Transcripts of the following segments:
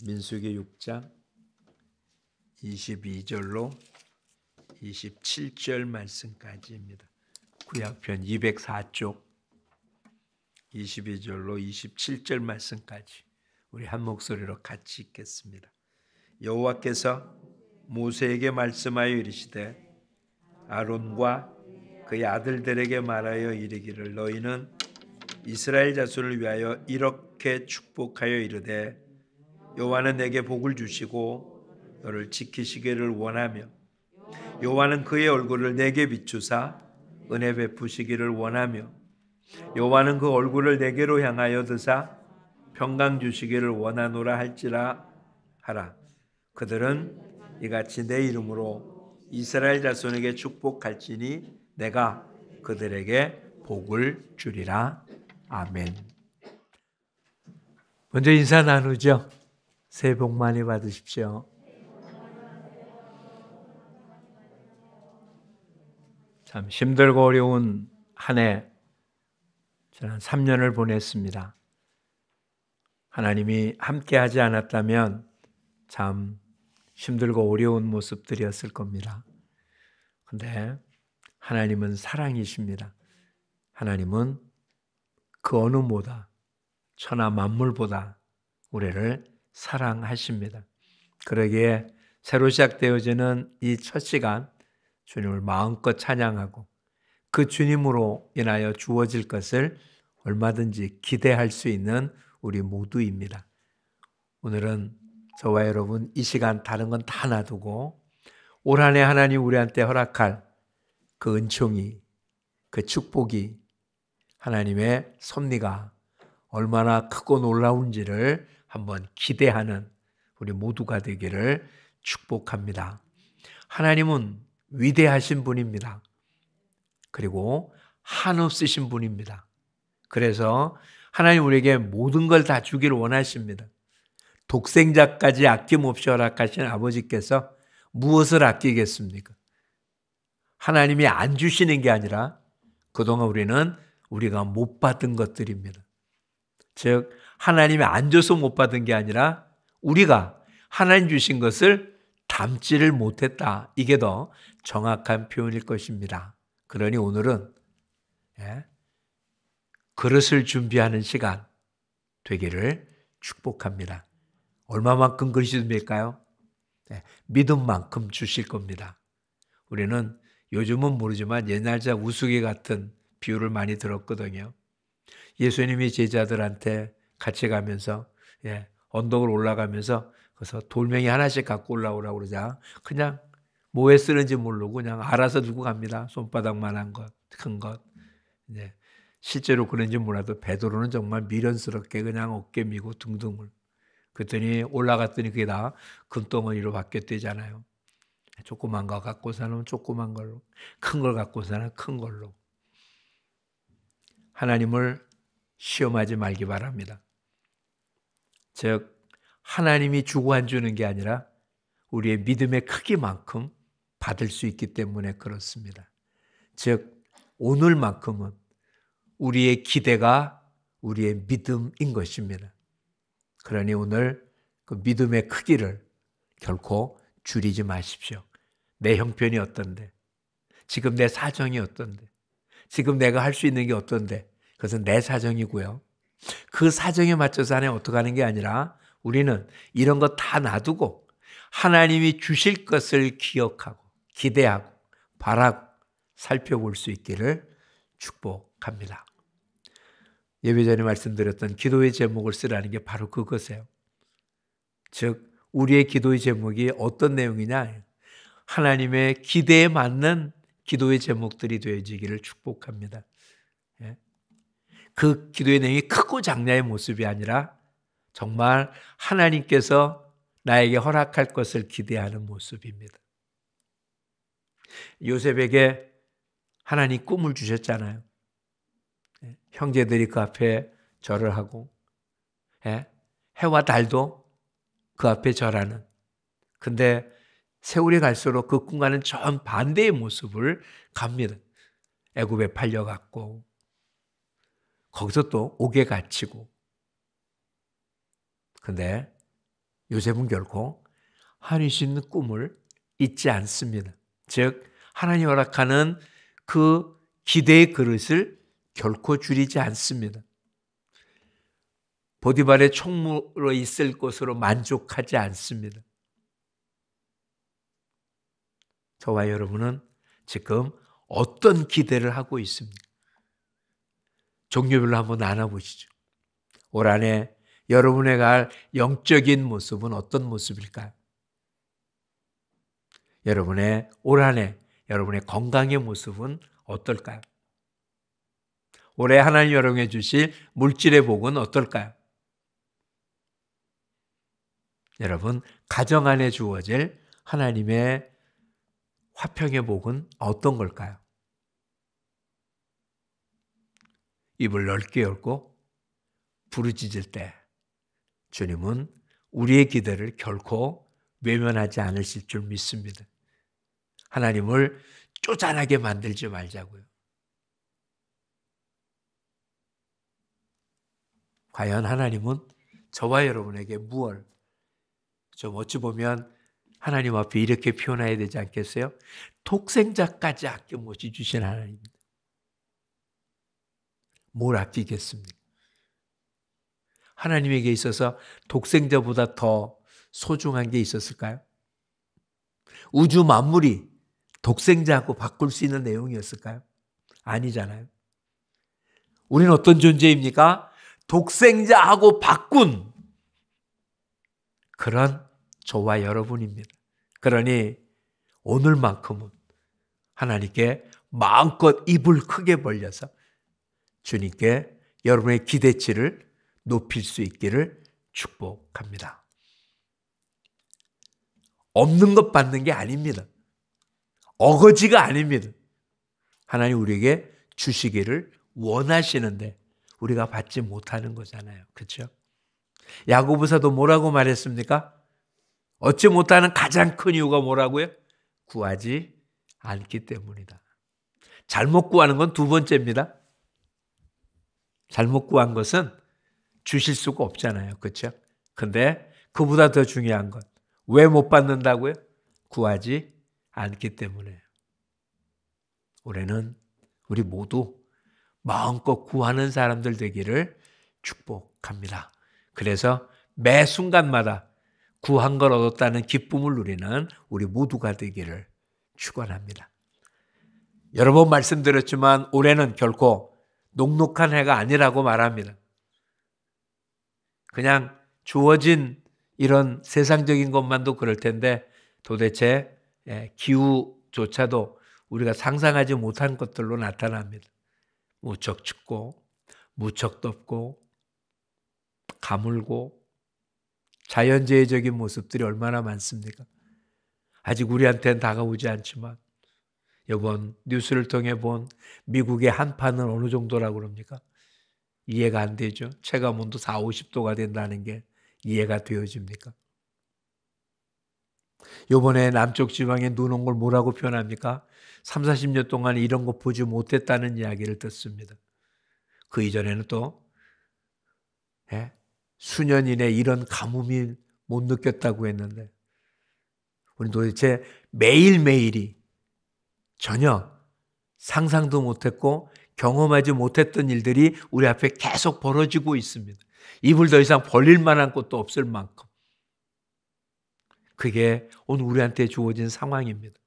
민수기 6장 22절로 27절 말씀까지입니다. 구약편 204쪽 22절로 27절 말씀까지 우리 한 목소리로 같이 읽겠습니다. 여호와께서 모세에게 말씀하여 이르시되 아론과 그의 아들들에게 말하여 이르기를 너희는 이스라엘 자손을 위하여 이렇게 축복하여 이르되 여호와는 내게 복을 주시고 너를 지키시기를 원하며 여호와는 그의 얼굴을 내게 비추사 은혜 베푸시기를 원하며 여호와는 그 얼굴을 내게로 향하여 드사 평강 주시기를 원하노라 할지라 하라. 그들은 이같이 내 이름으로 이스라엘 자손에게 축복할지니 내가 그들에게 복을 주리라. 아멘. 먼저 인사 나누죠. 새해 복 많이 받으십시오. 참 힘들고 어려운 한 해 저는 3년을 보냈습니다. 하나님이 함께하지 않았다면 참 힘들고 어려운 모습들이었을 겁니다. 그런데 하나님은 사랑이십니다. 하나님은 그 어느 뭐다 천하 만물보다 우리를 사랑하십니다. 그러기에 새로 시작되어지는 이 첫 시간 주님을 마음껏 찬양하고 그 주님으로 인하여 주어질 것을 얼마든지 기대할 수 있는 우리 모두입니다. 오늘은 저와 여러분 이 시간 다른 건 다 놔두고 올 한 해 하나님 우리한테 허락할 그 은총이, 그 축복이, 하나님의 섭리가 얼마나 크고 놀라운지를 한번 기대하는 우리 모두가 되기를 축복합니다. 하나님은 위대하신 분입니다. 그리고 한없으신 분입니다. 그래서 하나님 우리에게 모든 걸 다 주기를 원하십니다. 독생자까지 아낌없이 허락하신 아버지께서 무엇을 아끼겠습니까? 하나님이 안 주시는 게 아니라 그동안 우리가 못 받은 것들입니다. 즉 하나님이 안 줘서 못 받은 게 아니라 우리가 하나님 주신 것을 담지를 못했다. 이게 더 정확한 표현일 것입니다. 그러니 오늘은 그릇을 준비하는 시간 되기를 축복합니다. 얼마만큼 그릇이 됩니까요? 믿음만큼 주실 겁니다. 우리는 요즘은 모르지만 옛날자 우스개 같은 비유를 많이 들었거든요. 예수님이 제자들한테 같이 가면서 언덕을 올라가면서 그래서 돌멩이 하나씩 갖고 올라오라고 그러자 그냥 뭐에 쓰는지 모르고 그냥 알아서 들고 갑니다. 손바닥만한 것, 큰 것. 실제로 그런지 몰라도 베드로는 정말 미련스럽게 그냥 어깨 미고 둥둥을. 그랬더니 올라갔더니 그게 다 금덩어리로 바뀌었대잖아요. 조그만 거 갖고서는 조그만 걸로, 큰 걸 갖고서는 큰 걸로. 하나님을 시험하지 말기 바랍니다. 즉 하나님이 주고 안 주는 게 아니라 우리의 믿음의 크기만큼 받을 수 있기 때문에 그렇습니다. 즉 오늘만큼은 우리의 기대가 우리의 믿음인 것입니다. 그러니 오늘 그 믿음의 크기를 결코 줄이지 마십시오. 내 형편이 어떤데, 지금 내 사정이 어떤데, 지금 내가 할 수 있는 게 어떤데, 그것은 내 사정이고요. 그 사정에 맞춰서 하나님 어떻게 하는 게 아니라 우리는 이런 거 다 놔두고 하나님이 주실 것을 기억하고 기대하고 바라고 살펴볼 수 있기를 축복합니다. 예배 전에 말씀드렸던 기도의 제목을 쓰라는 게 바로 그것이에요. 즉 우리의 기도의 제목이 어떤 내용이냐, 하나님의 기대에 맞는 기도의 제목들이 되어지기를 축복합니다. 그 기도의 내용이 크고 장냐의 모습이 아니라 정말 하나님께서 나에게 허락할 것을 기대하는 모습입니다. 요셉에게 하나님 꿈을 주셨잖아요. 형제들이 그 앞에 절을 하고 해와 달도 그 앞에 절하는. 근데 세월이 갈수록 그 꿈과는 정반대의 모습을 갑니다. 애굽에 팔려갔고 거기서 또 옥에 갇히고. 근데 요셉은 결코 하나님 주신 꿈을 잊지 않습니다. 즉 하나님 허락하는 그 기대의 그릇을 결코 줄이지 않습니다. 보디발의 총무로 있을 것으로 만족하지 않습니다. 저와 여러분은 지금 어떤 기대를 하고 있습니까? 종류별로 한번 나눠보시죠. 올 한해 여러분의 갈 영적인 모습은 어떤 모습일까요? 여러분의 올 한해 여러분의 건강의 모습은 어떨까요? 올해 하나님 여러분에게 주실 물질의 복은 어떨까요? 여러분 가정 안에 주어질 하나님의 화평의 복은 어떤 걸까요? 입을 넓게 열고 부르짖을 때 주님은 우리의 기대를 결코 외면하지 않으실 줄 믿습니다. 하나님을 쪼잔하게 만들지 말자고요. 과연 하나님은 저와 여러분에게 무엇을 좀 어찌 보면 하나님 앞에 이렇게 표현해야 되지 않겠어요? 독생자까지 아껴 주신 하나님입니다. 뭘 아끼겠습니까? 하나님에게 있어서 독생자보다 더 소중한 게 있었을까요? 우주 만물이 독생자하고 바꿀 수 있는 내용이었을까요? 아니잖아요. 우리는 어떤 존재입니까? 독생자하고 바꾼 그런 저와 여러분입니다. 그러니 오늘만큼은 하나님께 마음껏 입을 크게 벌려서 주님께 여러분의 기대치를 높일 수 있기를 축복합니다. 없는 것 받는 게 아닙니다. 어거지가 아닙니다. 하나님 우리에게 주시기를 원하시는데 우리가 받지 못하는 거잖아요. 그렇죠? 야고보서도 뭐라고 말했습니까? 얻지 못하는 가장 큰 이유가 뭐라고요? 구하지 않기 때문이다. 잘못 구하는 건 두 번째입니다. 잘못 구한 것은 주실 수가 없잖아요. 그렇죠? 근데 그보다 더 중요한 건 왜 못 받는다고요? 구하지 않기 때문에. 올해는 우리 모두 마음껏 구하는 사람들 되기를 축복합니다. 그래서 매 순간마다 구한 걸 얻었다는 기쁨을 누리는 우리 모두가 되기를 축원합니다. 여러 번 말씀드렸지만 올해는 결코 녹록한 해가 아니라고 말합니다. 그냥 주어진 이런 세상적인 것만도 그럴 텐데 도대체 기후조차도 우리가 상상하지 못한 것들로 나타납니다. 무척 춥고 무척 덥고 가물고 자연재해적인 모습들이 얼마나 많습니까? 아직 우리한테는 다가오지 않지만 이번 뉴스를 통해 본 미국의 한파는 어느 정도라고 그럽니까? 이해가 안 되죠. 체감온도 4, 50도가 된다는 게 이해가 되어집니까? 이번에 남쪽 지방에 눈 온 걸 뭐라고 표현합니까? 3, 40년 동안 이런 거 보지 못했다는 이야기를 듣습니다. 그 이전에는 또 수년 이내 이런 가뭄이 못 느꼈다고 했는데 우리 도대체 매일매일이 전혀 상상도 못했고 경험하지 못했던 일들이 우리 앞에 계속 벌어지고 있습니다. 입을 더 이상 벌릴 만한 것도 없을 만큼 그게 오늘 우리한테 주어진 상황입니다.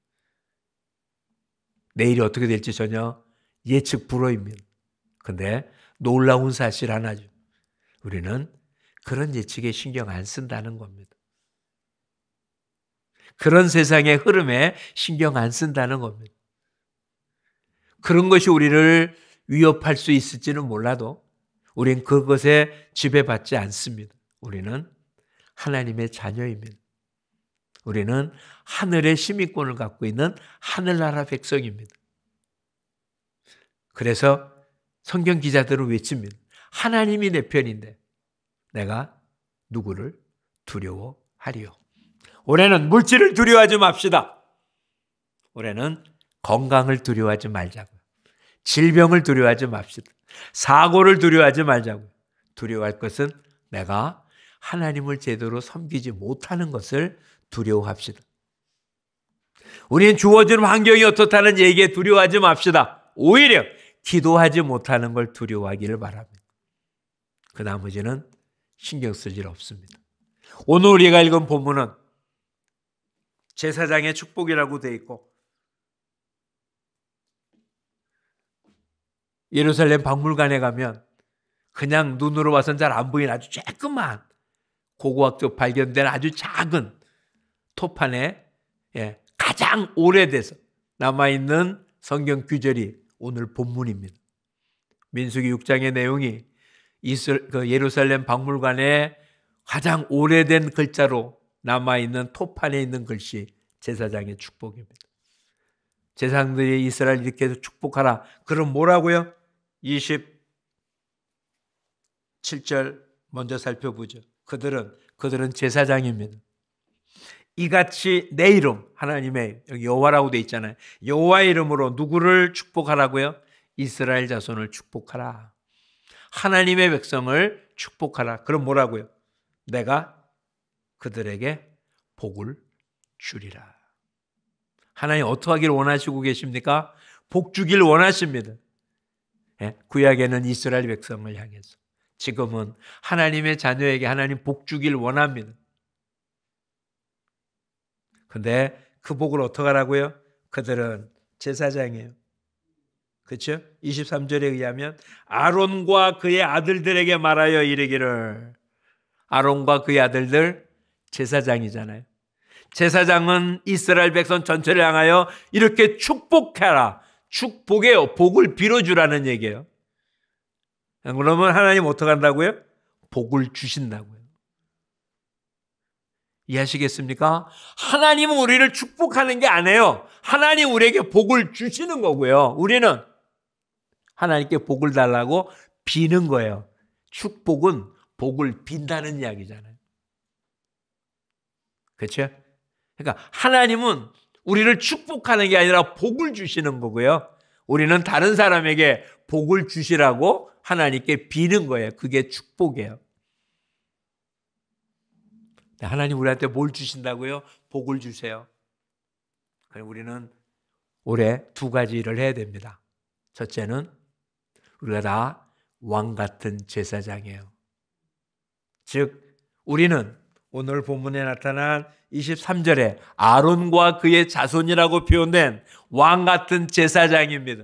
내일이 어떻게 될지 전혀 예측 불허입니다. 근데 놀라운 사실 하나죠. 우리는 그런 예측에 신경 안 쓴다는 겁니다. 그런 세상의 흐름에 신경 안 쓴다는 겁니다. 그런 것이 우리를 위협할 수 있을지는 몰라도 우리는 그것에 지배받지 않습니다. 우리는 하나님의 자녀입니다. 우리는 하늘의 시민권을 갖고 있는 하늘나라 백성입니다. 그래서 성경 기자들은 외칩니다. 하나님이 내 편인데 내가 누구를 두려워하리요. 올해는 물질을 두려워하지 맙시다. 올해는 건강을 두려워하지 말자고요. 질병을 두려워하지 맙시다. 사고를 두려워하지 말자고요. 두려워할 것은 내가 하나님을 제대로 섬기지 못하는 것을 두려워합시다. 우리는 주어진 환경이 어떻다는 얘기에 두려워하지 맙시다. 오히려 기도하지 못하는 걸 두려워하기를 바랍니다. 그 나머지는 신경 쓸 일 없습니다. 오늘 우리가 읽은 본문은 제사장의 축복이라고 되어 있고 예루살렘 박물관에 가면 그냥 눈으로 봐서는 잘 안 보이는 아주 조그만 고고학적 발견된 아주 작은 토판에 가장 오래돼서 남아있는 성경 구절이 오늘 본문입니다. 민수기 6장의 내용이 예루살렘 박물관에 가장 오래된 글자로 남아있는 토판에 있는 글씨 제사장의 축복입니다. 제사장들이 이스라엘 이렇게 해서 축복하라. 그럼 뭐라고요? 27절 먼저 살펴보죠. 그들은 제사장입니다. 이같이 내 이름, 하나님의 여기 여호와라고 돼 있잖아요. 여호와의 이름으로 누구를 축복하라고요? 이스라엘 자손을 축복하라. 하나님의 백성을 축복하라. 그럼 뭐라고요? 내가 그들에게 복을 주리라. 하나님 어떻게 하기를 원하시고 계십니까? 복 주길 원하십니다. 구약에는 이스라엘 백성을 향해서, 지금은 하나님의 자녀에게 하나님 복 주길 원합니다. 근데 그 복을 어떻게 하라고요? 그들은 제사장이에요. 그렇죠? 23절에 의하면 아론과 그의 아들들에게 말하여 이르기를, 아론과 그의 아들들 제사장이잖아요. 제사장은 이스라엘 백성 전체를 향하여 이렇게 축복해라. 축복해요. 복을 빌어주라는 얘기예요. 그러면 하나님 어떻게 한다고요? 복을 주신다고요. 이해하시겠습니까? 하나님은 우리를 축복하는 게 아니에요. 하나님 우리에게 복을 주시는 거고요. 우리는 하나님께 복을 달라고 비는 거예요. 축복은 복을 빈다는 이야기잖아요. 그렇죠? 그러니까 하나님은 우리를 축복하는 게 아니라 복을 주시는 거고요. 우리는 다른 사람에게 복을 주시라고 하나님께 비는 거예요. 그게 축복이에요. 하나님 우리한테 뭘 주신다고요? 복을 주세요. 그럼 우리는 올해 두 가지 일을 해야 됩니다. 첫째는 우리가 다 왕 같은 제사장이에요. 즉 우리는 오늘 본문에 나타난 23절에 아론과 그의 자손이라고 표현된 왕 같은 제사장입니다.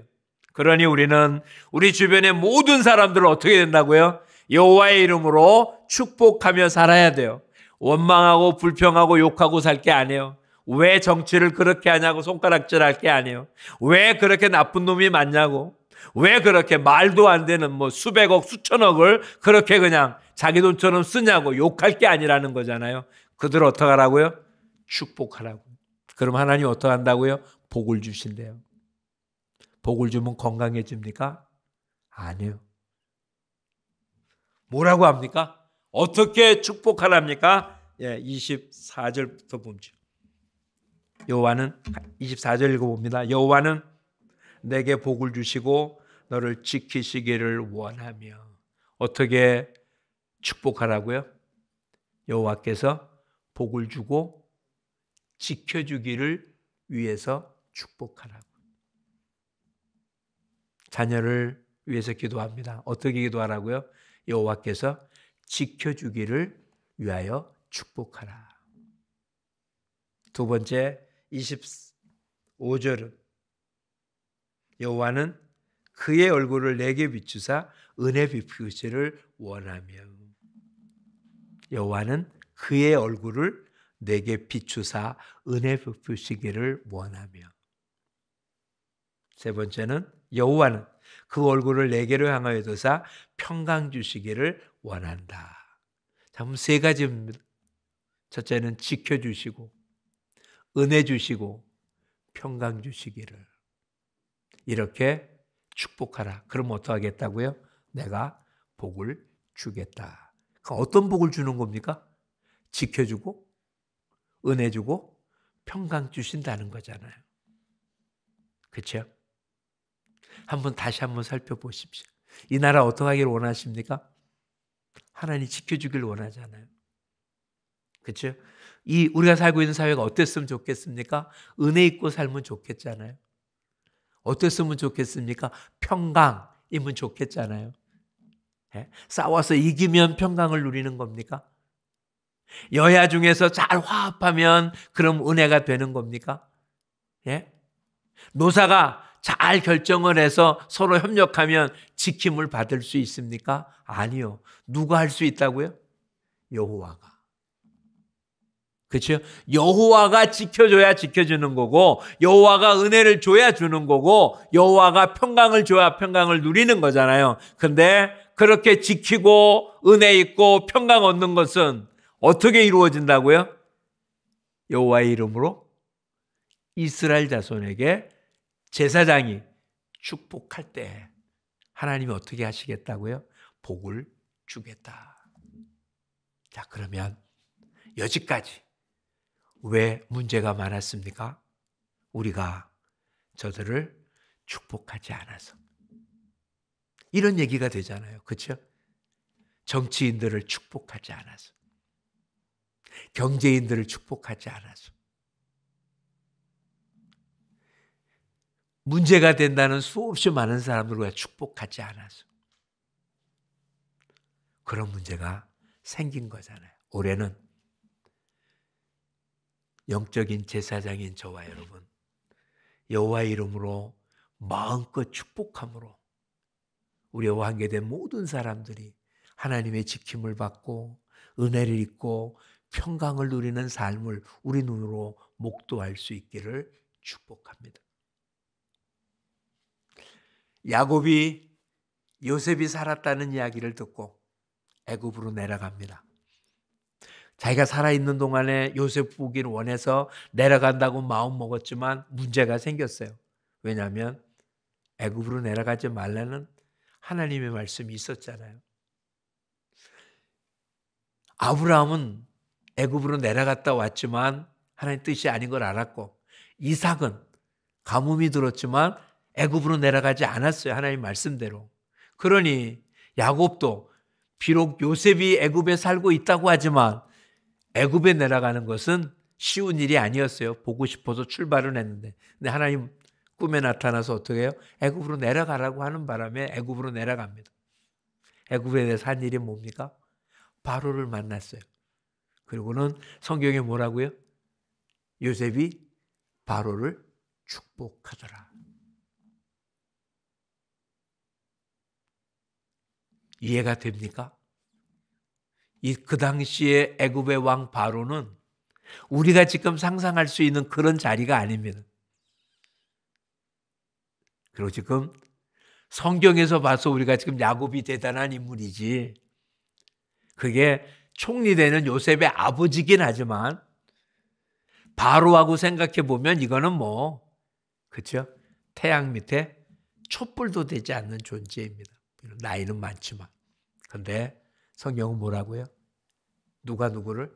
그러니 우리는 우리 주변의 모든 사람들을 어떻게 된다고요? 여호와의 이름으로 축복하며 살아야 돼요. 원망하고 불평하고 욕하고 살 게 아니에요. 왜 정치를 그렇게 하냐고 손가락질할 게 아니에요. 왜 그렇게 나쁜 놈이 많냐고, 왜 그렇게 말도 안 되는 수백억 수천억을 그렇게 그냥 자기 돈처럼 쓰냐고 욕할 게 아니라는 거잖아요. 그들 어떻게 하라고요? 축복하라고. 그럼 하나님 어떻게 한다고요? 복을 주신대요. 복을 주면 건강해집니까? 아니요. 뭐라고 합니까? 어떻게 축복하랍니까? 24절부터 보죠. 여호와는 24절 읽어봅니다. 여호와는 내게 복을 주시고 너를 지키시기를 원하며. 어떻게 축복하라고요? 여호와께서 복을 주고 지켜주기를 위해서 축복하라고. 자녀를 위해서 기도합니다. 어떻게 기도하라고요? 여호와께서 지켜주기를 위하여 축복하라. 두 번째 25절은 여호와는 그의 얼굴을 내게 비추사 은혜 베푸시기를 원하며. 여호와는 그의 얼굴을 내게 비추사 은혜 베푸시기를 원하며. 세 번째는 여호와는 그 얼굴을 내게로 향하여 두사 평강 주시기를 원한다. 참 세 가지입니다. 첫째는 지켜주시고 은혜 주시고 평강 주시기를, 이렇게 축복하라. 그럼 어떡하겠다고요? 내가 복을 주겠다. 그럼 어떤 복을 주는 겁니까? 지켜주고 은혜 주고 평강 주신다는 거잖아요. 그렇죠? 다시 한번 살펴보십시오. 이 나라 어떻게 하기를 원하십니까? 하나님 지켜주길 원하잖아요. 그렇죠? 우리가 살고 있는 사회가 어땠으면 좋겠습니까? 은혜 있고 살면 좋겠잖아요. 어땠으면 좋겠습니까? 평강이면 좋겠잖아요. 예? 싸워서 이기면 평강을 누리는 겁니까? 여야 중에서 잘 화합하면 그럼 은혜가 되는 겁니까? 예? 노사가 잘 결정을 해서 서로 협력하면 지킴을 받을 수 있습니까? 아니요. 누가 할 수 있다고요? 여호와가. 그렇죠? 여호와가 지켜줘야 지켜주는 거고, 여호와가 은혜를 줘야 주는 거고, 여호와가 평강을 줘야 평강을 누리는 거잖아요. 근데 그렇게 지키고 은혜 있고 평강 얻는 것은 어떻게 이루어진다고요? 여호와의 이름으로 이스라엘 자손에게 제사장이 축복할 때 하나님이 어떻게 하시겠다고요? 복을 주겠다. 자, 그러면 여기까지 왜 문제가 많았습니까? 우리가 저들을 축복하지 않아서. 이런 얘기가 되잖아요. 그렇죠? 정치인들을 축복하지 않아서. 경제인들을 축복하지 않아서. 문제가 된다는 수없이 많은 사람들과 축복하지 않아서. 그런 문제가 생긴 거잖아요. 올해는 영적인 제사장인 저와 여러분, 여호와의 이름으로 마음껏 축복함으로 우리와 관계된 모든 사람들이 하나님의 지킴을 받고 은혜를 입고 평강을 누리는 삶을 우리 눈으로 목도할 수 있기를 축복합니다. 야곱이 요셉이 살았다는 이야기를 듣고 애굽으로 내려갑니다. 자기가 살아있는 동안에 요셉 보기를 원해서 내려간다고 마음 먹었지만 문제가 생겼어요. 왜냐하면 애굽으로 내려가지 말라는 하나님의 말씀이 있었잖아요. 아브라함은 애굽으로 내려갔다 왔지만 하나님 뜻이 아닌 걸 알았고, 이삭은 가뭄이 들었지만 애굽으로 내려가지 않았어요. 하나님 말씀대로. 그러니 야곱도 비록 요셉이 애굽에 살고 있다고 하지만 애굽에 내려가는 것은 쉬운 일이 아니었어요. 보고 싶어서 출발은 했는데. 근데 하나님 꿈에 나타나서 어떻게 해요? 애굽으로 내려가라고 하는 바람에 애굽으로 내려갑니다. 애굽에 대해서 한 일이 뭡니까? 바로를 만났어요. 그리고는 성경에 뭐라고요? 요셉이 바로를 축복하더라. 이해가 됩니까? 그 당시에 애굽의 왕 바로는 우리가 지금 상상할 수 있는 그런 자리가 아닙니다. 그리고 지금 성경에서 봐서 우리가 지금 야곱이 대단한 인물이지, 그게 총리되는 요셉의 아버지긴 하지만 바로하고 생각해 보면 이거는 그렇죠? 태양 밑에 촛불도 되지 않는 존재입니다. 나이는 많지만. 그런데 성경은 뭐라고요? 누가 누구를?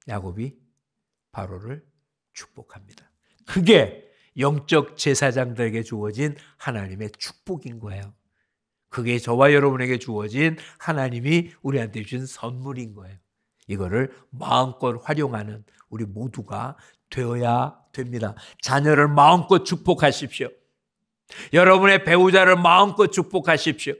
야곱이 바로를 축복합니다. 그게 영적 제사장들에게 주어진 하나님의 축복인 거예요. 그게 저와 여러분에게 주어진 하나님이 우리한테 주신 선물인 거예요. 이거를 마음껏 활용하는 우리 모두가 되어야 됩니다. 자녀를 마음껏 축복하십시오. 여러분의 배우자를 마음껏 축복하십시오.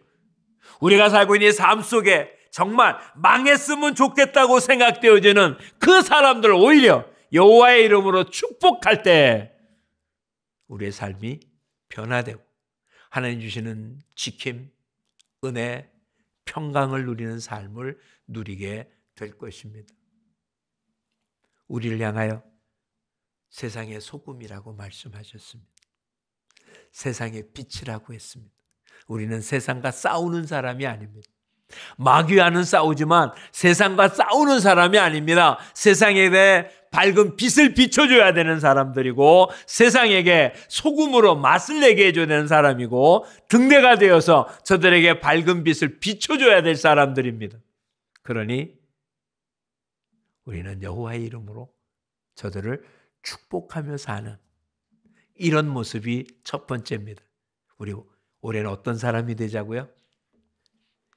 우리가 살고 있는 삶 속에 정말 망했으면 좋겠다고 생각되어지는 그 사람들 오히려 여호와의 이름으로 축복할 때 우리의 삶이 변화되고 하나님 주시는 지킴, 은혜, 평강을 누리는 삶을 누리게 될 것입니다. 우리를 향하여 세상의 소금이라고 말씀하셨습니다. 세상의 빛이라고 했습니다. 우리는 세상과 싸우는 사람이 아닙니다. 마귀와는 싸우지만 세상과 싸우는 사람이 아닙니다. 세상에 대해 밝은 빛을 비춰줘야 되는 사람들이고, 세상에게 소금으로 맛을 내게 해줘야 되는 사람이고, 등대가 되어서 저들에게 밝은 빛을 비춰줘야 될 사람들입니다. 그러니 우리는 여호와의 이름으로 저들을 축복하며 사는 이런 모습이 첫 번째입니다. 우리 올해는 어떤 사람이 되자고요?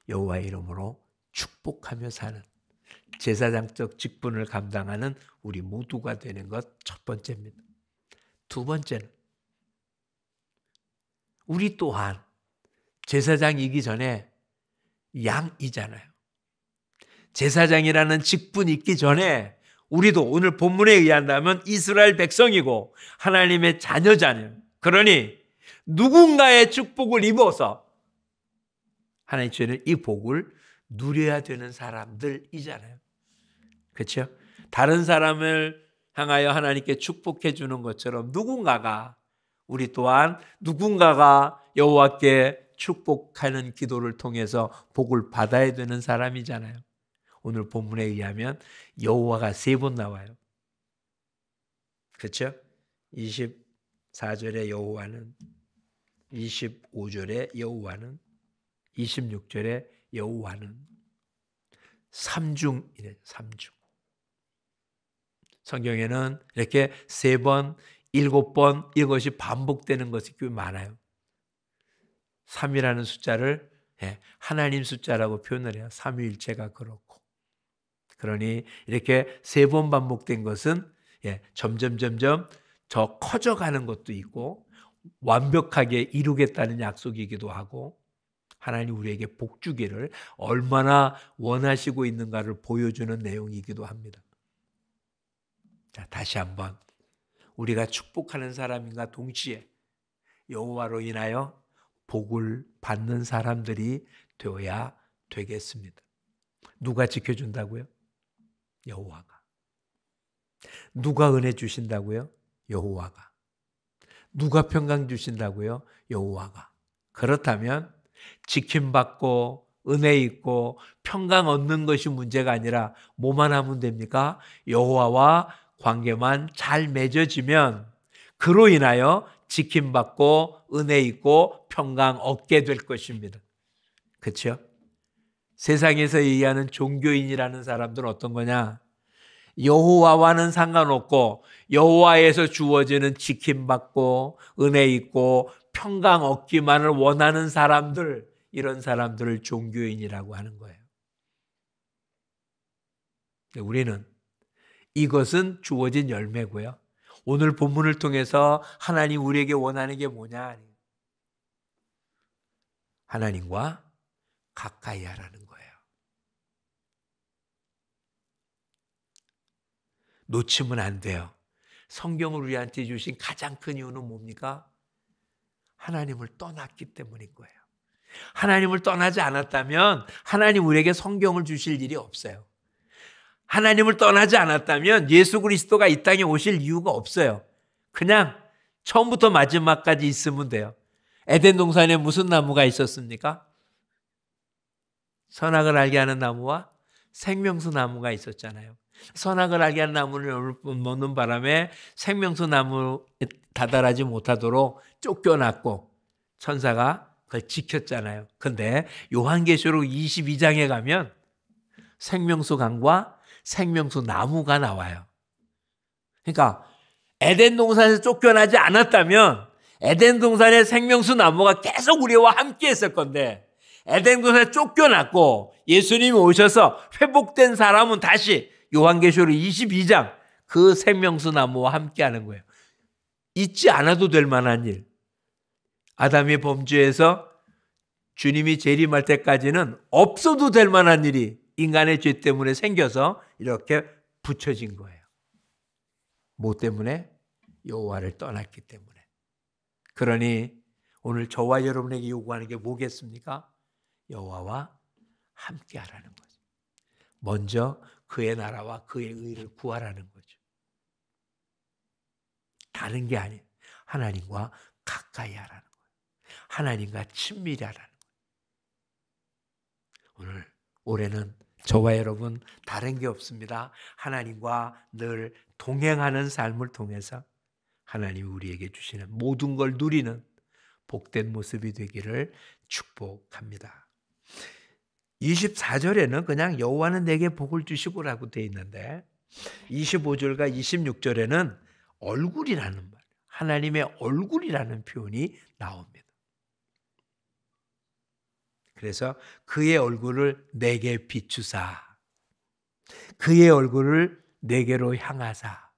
여호와의 이름으로 축복하며 사는, 제사장적 직분을 감당하는 우리 모두가 되는 것 첫 번째입니다. 두 번째는 우리 또한 제사장이기 전에 양이잖아요. 제사장이라는 직분이 있기 전에 우리도 오늘 본문에 의한다면 이스라엘 백성이고 하나님의 자녀잖아요. 그러니 누군가의 축복을 입어서 하나님 주시는 이 복을 누려야 되는 사람들이잖아요. 그렇죠? 다른 사람을 향하여 하나님께 축복해 주는 것처럼 우리 또한 누군가가 여호와께 축복하는 기도를 통해서 복을 받아야 되는 사람이잖아요. 오늘 본문에 의하면 여호와가 3번 나와요. 그렇죠? 24절에 여호와는, 25절에 여호와는, 26절에 여호와는 삼중이래요. 삼중. 성경에는 이렇게 3번, 7번 이것이 반복되는 것이 꽤 많아요. 3이라는 숫자를 하나님 숫자라고 표현을 해요. 삼위일체가 그렇고. 그러니 이렇게 3번 반복된 것은 점점 더 커져가는 것도 있고 완벽하게 이루겠다는 약속이기도 하고 하나님 우리에게 복 주기를 얼마나 원하시고 있는가를 보여주는 내용이기도 합니다. 자, 다시 한번 우리가 축복하는 사람인가 동시에 여호와로 인하여 복을 받는 사람들이 되어야 되겠습니다. 누가 지켜준다고요? 여호와가. 누가 은혜 주신다고요? 여호와가. 누가 평강 주신다고요? 여호와가. 그렇다면 지킴받고 은혜 있고 평강 얻는 것이 문제가 아니라 뭐만 하면 됩니까? 여호와와 관계만 잘 맺어지면 그로 인하여 지킴받고 은혜 있고 평강 얻게 될 것입니다. 그렇죠? 세상에서 얘기하는 종교인이라는 사람들은 어떤 거냐? 여호와와는 상관없고 여호와에서 주어지는 지킴받고 은혜 있고 평강 얻기만을 원하는 사람들, 이런 사람들을 종교인이라고 하는 거예요. 우리는 이것은 주어진 열매고요. 오늘 본문을 통해서 하나님 우리에게 원하는 게 뭐냐? 하나님과 가까이 하라는 거예요. 놓치면 안 돼요. 성경을 우리한테 주신 가장 큰 이유는 뭡니까? 하나님을 떠났기 때문인 거예요. 하나님을 떠나지 않았다면 하나님 우리에게 성경을 주실 일이 없어요. 하나님을 떠나지 않았다면 예수 그리스도가 이 땅에 오실 이유가 없어요. 그냥 처음부터 마지막까지 있으면 돼요. 에덴 동산에 무슨 나무가 있었습니까? 선악을 알게 하는 나무와 생명수 나무가 있었잖아요. 선악을 알게 하는 나무를 먹는 바람에 생명수 나무에 다다르지 못하도록 쫓겨났고 천사가 그걸 지켰잖아요. 근데 요한계시록 22장에 가면 생명수 강과 생명수 나무가 나와요. 그러니까 에덴 동산에서 쫓겨나지 않았다면 에덴 동산의 생명수 나무가 계속 우리와 함께 했을 건데 에덴 동산에 쫓겨났고 예수님이 오셔서 회복된 사람은 다시 요한계시록 22장 그 생명수 나무와 함께 하는 거예요. 잊지 않아도 될 만한 일. 아담이 범죄해서 주님이 재림할 때까지는 없어도 될 만한 일이 인간의 죄 때문에 생겨서 이렇게 붙여진 거예요. 뭐 때문에? 여호와를 떠났기 때문에. 그러니 오늘 저와 여러분에게 요구하는 게 뭐겠습니까? 여호와와 함께 하라는 거죠. 먼저 그의 나라와 그의 의를 구하라는 거죠. 다른 게 아니에요. 하나님과 가까이 하라는 거예요. 하나님과 친밀히 하라는 거예요. 올해는 저와 여러분 다른 게 없습니다. 하나님과 늘 동행하는 삶을 통해서 하나님이 우리에게 주시는 모든 걸 누리는 복된 모습이 되기를 축복합니다. 24절에는 그냥 여호와는 내게 복을 주시고라고 되어 있는데 25절과 26절에는 얼굴이라는 말, 하나님의 얼굴이라는 표현이 나옵니다. 그래서 그의 얼굴을 내게 비추사. 그의 얼굴을 내게로 향하사.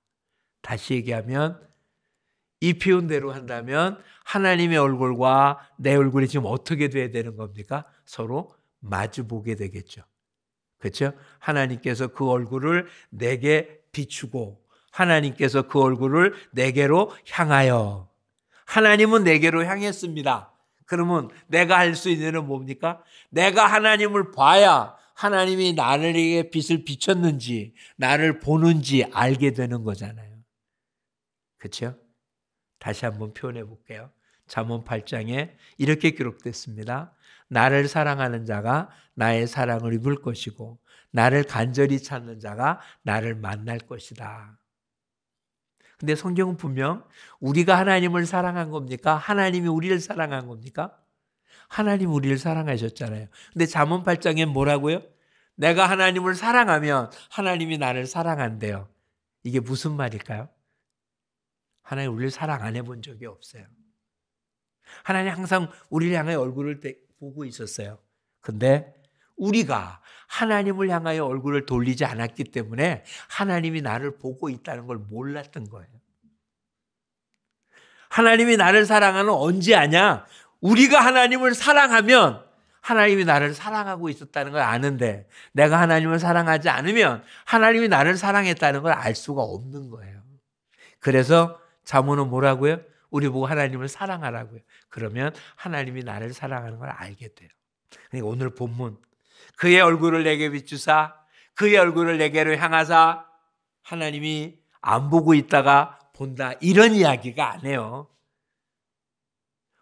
다시 얘기하면 이 표현대로 한다면 하나님의 얼굴과 내 얼굴이 지금 어떻게 돼야 되는 겁니까? 서로 마주보게 되겠죠. 그렇죠? 하나님께서 그 얼굴을 내게 비추고 하나님께서 그 얼굴을 내게로 향하여, 하나님은 내게로 향했습니다. 그러면 내가 할 수 있는 일은 뭡니까? 내가 하나님을 봐야 하나님이 나에게 빛을 비췄는지 나를 보는지 알게 되는 거잖아요. 그렇죠? 다시 한번 표현해 볼게요. 잠언 8장에 이렇게 기록됐습니다. 나를 사랑하는 자가 나의 사랑을 입을 것이고 나를 간절히 찾는 자가 나를 만날 것이다. 근데 성경은 분명 우리가 하나님을 사랑한 겁니까? 하나님이 우리를 사랑한 겁니까? 하나님 우리를 사랑하셨잖아요. 근데 잠언 8장에 뭐라고요? 내가 하나님을 사랑하면 하나님이 나를 사랑한대요. 이게 무슨 말일까요? 하나님 우리를 사랑 안 해본 적이 없어요. 하나님 항상 우리를 향해 얼굴을 보고 있었어요. 근데 우리가 하나님을 향하여 얼굴을 돌리지 않았기 때문에 하나님이 나를 보고 있다는 걸 몰랐던 거예요. 하나님이 나를 사랑하는 언제 아냐? 우리가 하나님을 사랑하면 하나님이 나를 사랑하고 있었다는 걸 아는데 내가 하나님을 사랑하지 않으면 하나님이 나를 사랑했다는 걸 알 수가 없는 거예요. 그래서 잠언은 뭐라고요? 우리 보고 하나님을 사랑하라고요. 그러면 하나님이 나를 사랑하는 걸 알게 돼요. 그러니까 오늘 본문 그의 얼굴을 내게 비추사 그의 얼굴을 내게로 향하사, 하나님이 안 보고 있다가 본다 이런 이야기가 아니에요.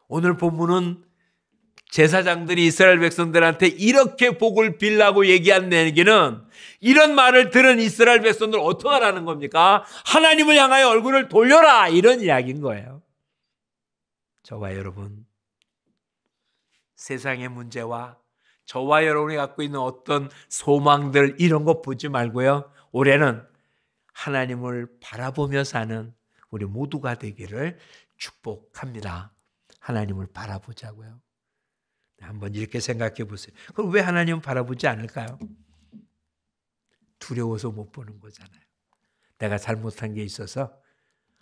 오늘 본문은 제사장들이 이스라엘 백성들한테 이렇게 복을 빌라고 얘기한 얘기는 이런 말을 들은 이스라엘 백성들 어떻게 하라는 겁니까? 하나님을 향하여 얼굴을 돌려라 이런 이야기인 거예요. 저와 여러분, 세상의 문제와 저와 여러분이 갖고 있는 어떤 소망들 이런 거 보지 말고요. 올해는 하나님을 바라보며 사는 우리 모두가 되기를 축복합니다. 하나님을 바라보자고요. 한번 이렇게 생각해 보세요. 그럼 왜 하나님은 바라보지 않을까요? 두려워서 못 보는 거잖아요. 내가 잘못한 게 있어서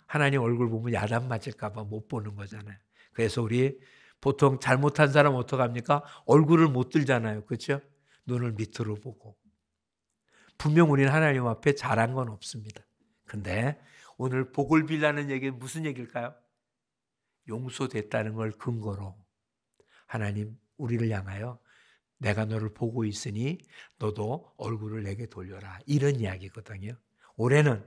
하나님 얼굴 보면 야단 맞을까 봐 못 보는 거잖아요. 그래서 우리 보통 잘못한 사람 어떡합니까? 얼굴을 못 들잖아요. 그렇죠? 눈을 밑으로 보고. 분명 우리는 하나님 앞에 잘한 건 없습니다. 근데 오늘 복을 빌라는 얘기는 무슨 얘기일까요? 용서됐다는 걸 근거로 하나님 우리를 향하여 내가 너를 보고 있으니 너도 얼굴을 내게 돌려라 이런 이야기거든요. 올해는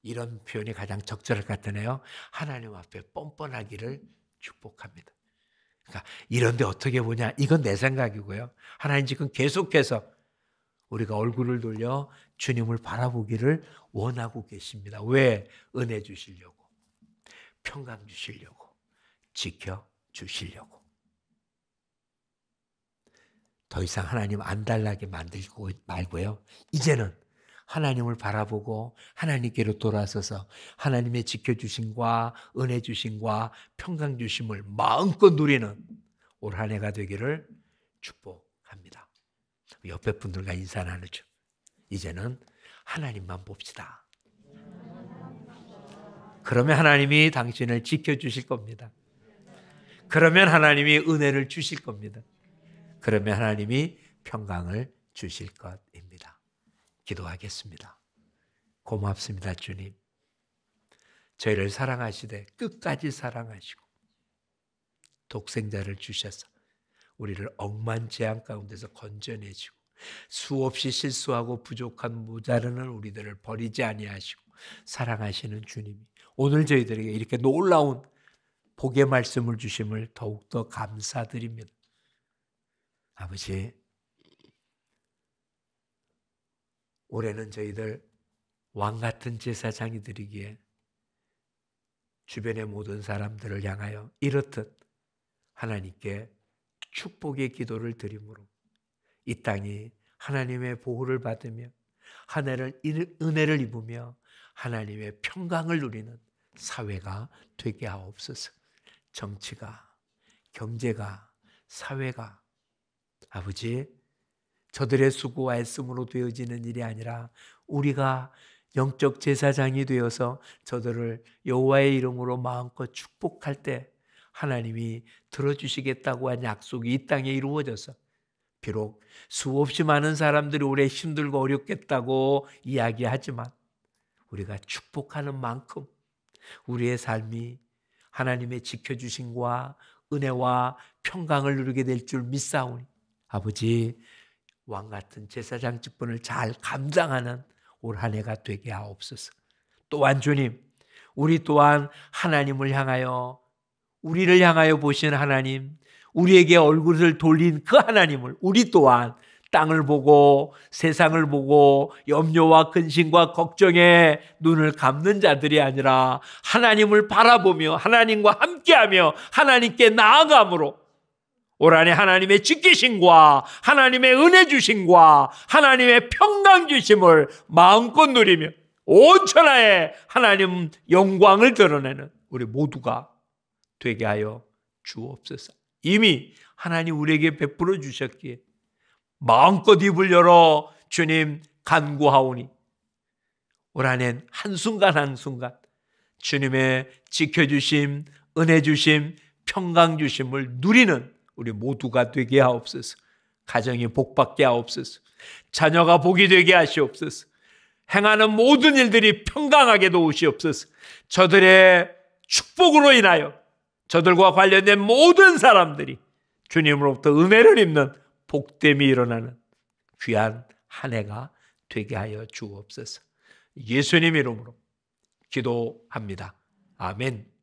이런 표현이 가장 적절할 것 같으네요. 하나님 앞에 뻔뻔하기를 축복합니다. 그러니까 이런데 어떻게 보냐 이건 내 생각이고요. 하나님 지금 계속해서 우리가 얼굴을 돌려 주님을 바라보기를 원하고 계십니다. 왜? 은혜 주시려고, 평강 주시려고, 지켜주시려고. 더 이상 하나님 안 달라게 만들고 말고요. 이제는 하나님을 바라보고 하나님께로 돌아서서 하나님의 지켜주심과 은혜 주심과 평강 주심을 마음껏 누리는 올 한 해가 되기를 축복합니다. 옆에 분들과 인사 나누죠. 이제는 하나님만 봅시다. 그러면 하나님이 당신을 지켜주실 겁니다. 그러면 하나님이 은혜를 주실 겁니다. 그러면 하나님이 평강을 주실 것입니다. 기도하겠습니다. 고맙습니다, 주님. 저희를 사랑하시되 끝까지 사랑하시고 독생자를 주셔서 우리를 억만 재앙 가운데서 건져내시고 수없이 실수하고 부족한 모자르는 우리들을 버리지 아니하시고 사랑하시는 주님이 오늘 저희들에게 이렇게 놀라운 복의 말씀을 주심을 더욱더 감사드립니다. 아버지, 올해는 저희들 왕같은 제사장이 되기에 주변의 모든 사람들을 향하여 이렇듯 하나님께 축복의 기도를 드림으로 이 땅이 하나님의 보호를 받으며 하늘을 은혜를 입으며 하나님의 평강을 누리는 사회가 되게 하옵소서. 정치가, 경제가, 사회가 아버지 저들의 수고와 애씀으로 되어지는 일이 아니라 우리가 영적 제사장이 되어서 저들을 여호와의 이름으로 마음껏 축복할 때 하나님이 들어주시겠다고 한 약속이 이 땅에 이루어져서, 비록 수없이 많은 사람들이 오래 힘들고 어렵겠다고 이야기하지만 우리가 축복하는 만큼 우리의 삶이 하나님의 지켜주심과 은혜와 평강을 누리게 될 줄 믿사오니 아버지, 왕같은 제사장 직분을 잘 감당하는 올 한 해가 되게 하옵소서. 또한 주님, 우리 또한 하나님을 향하여, 우리를 향하여 보신 하나님, 우리에게 얼굴을 돌린 그 하나님을 우리 또한 땅을 보고 세상을 보고 염려와 근심과 걱정에 눈을 감는 자들이 아니라 하나님을 바라보며 하나님과 함께하며 하나님께 나아감으로 올 한 해 하나님의 지키심과 하나님의 은혜 주심과 하나님의 평강 주심을 마음껏 누리며 온 천하에 하나님 영광을 드러내는 우리 모두가 되게 하여 주옵소서. 이미 하나님 우리에게 베풀어 주셨기에 마음껏 입을 열어 주님 간구하오니 올 한 해 한순간 한순간 주님의 지켜주심, 은혜 주심, 평강 주심을 누리는 우리 모두가 되게 하옵소서. 가정이 복받게 하옵소서. 자녀가 복이 되게 하시옵소서. 행하는 모든 일들이 평강하게 도우시옵소서. 저들의 축복으로 인하여 저들과 관련된 모든 사람들이 주님으로부터 은혜를 입는 복됨이 일어나는 귀한 한 해가 되게 하여 주옵소서. 예수님 이름으로 기도합니다. 아멘.